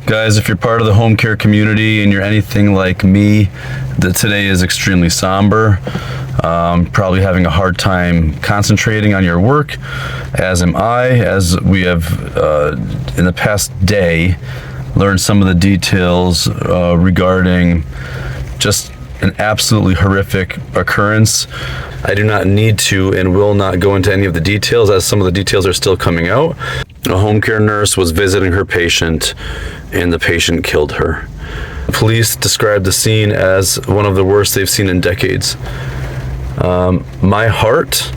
Guys, if you're part of the home care community and you're anything like me, that today is extremely somber. Probably having a hard time concentrating on your work, as am I, as we have in the past day learned some of the details regarding just an absolutely horrific occurrence. I do not need to and will not go into any of the details, as some of the details are still coming out. A home care nurse was visiting her patient and the patient killed her. Police described the scene as one of the worst they've seen in decades. My heart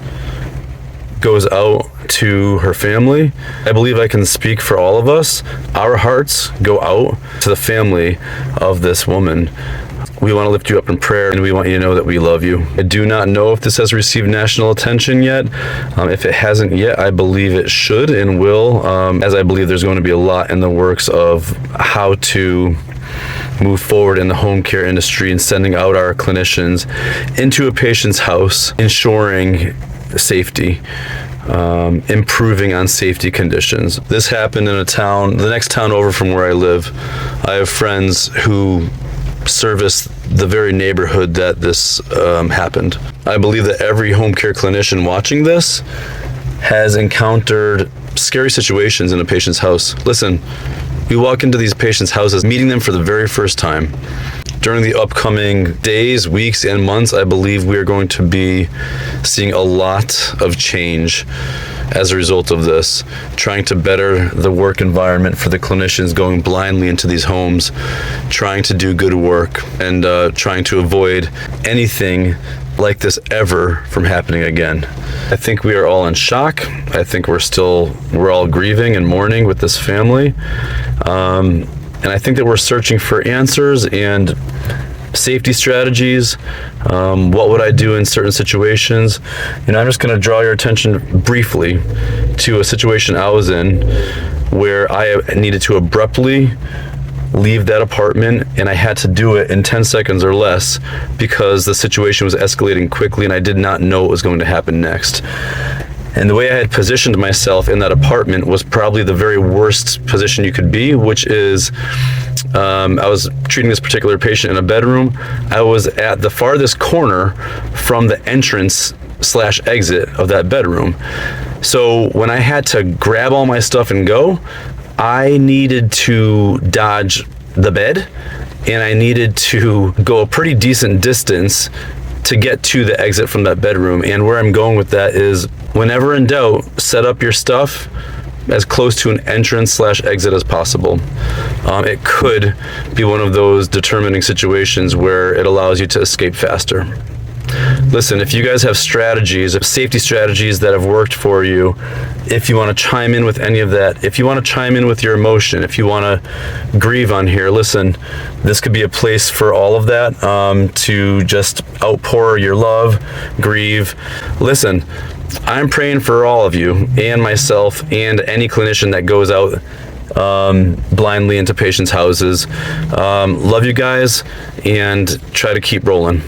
goes out to her family. I believe I can speak for all of us. Our hearts go out to the family of this woman. We want to lift you up in prayer, and we want you to know that we love you. I do not know if this has received national attention yet. If it hasn't yet, I believe it should and will, as I believe there's going to be a lot in the works of how to move forward in the home care industry and sending out our clinicians into a patient's house, ensuring safety, improving on safety conditions. This happened in a town, the next town over from where I live. I have friends who service the very neighborhood that this happened. I believe that every home care clinician watching this has encountered scary situations in a patient's house. Listen, we walk into these patients' houses, meeting them for the very first time. During the upcoming days, weeks, and months, I believe we are going to be seeing a lot of change as a result of this, trying to better the work environment for the clinicians going blindly into these homes, trying to do good work, and trying to avoid anything like this ever from happening again. I think we are all in shock. I think we're all grieving and mourning with this family. And I think that we're searching for answers and safety strategies. What would I do in certain situations? I'm just going to draw your attention briefly to a situation I was in where I needed to abruptly leave that apartment, and I had to do it in 10 seconds or less because the situation was escalating quickly and I did not know what was going to happen next. And the way I had positioned myself in that apartment was probably the very worst position you could be, which is I was treating this particular patient in a bedroom. I was at the farthest corner from the entrance/exit of that bedroom. So when I had to grab all my stuff and go, I needed to dodge the bed, and I needed to go a pretty decent distance to get to the exit from that bedroom. And where I'm going with that is, whenever in doubt, set up your stuff as close to an entrance/exit as possible. It could be one of those determining situations where it allows you to escape faster. Listen, if you guys have strategies, safety strategies that have worked for you, if you want to chime in with any of that, if you want to chime in with your emotion, if you want to grieve on here, listen, this could be a place for all of that, to just outpour your love, grieve. Listen, I'm praying for all of you and myself and any clinician that goes out blindly into patients' houses. Love you guys, and try to keep rolling.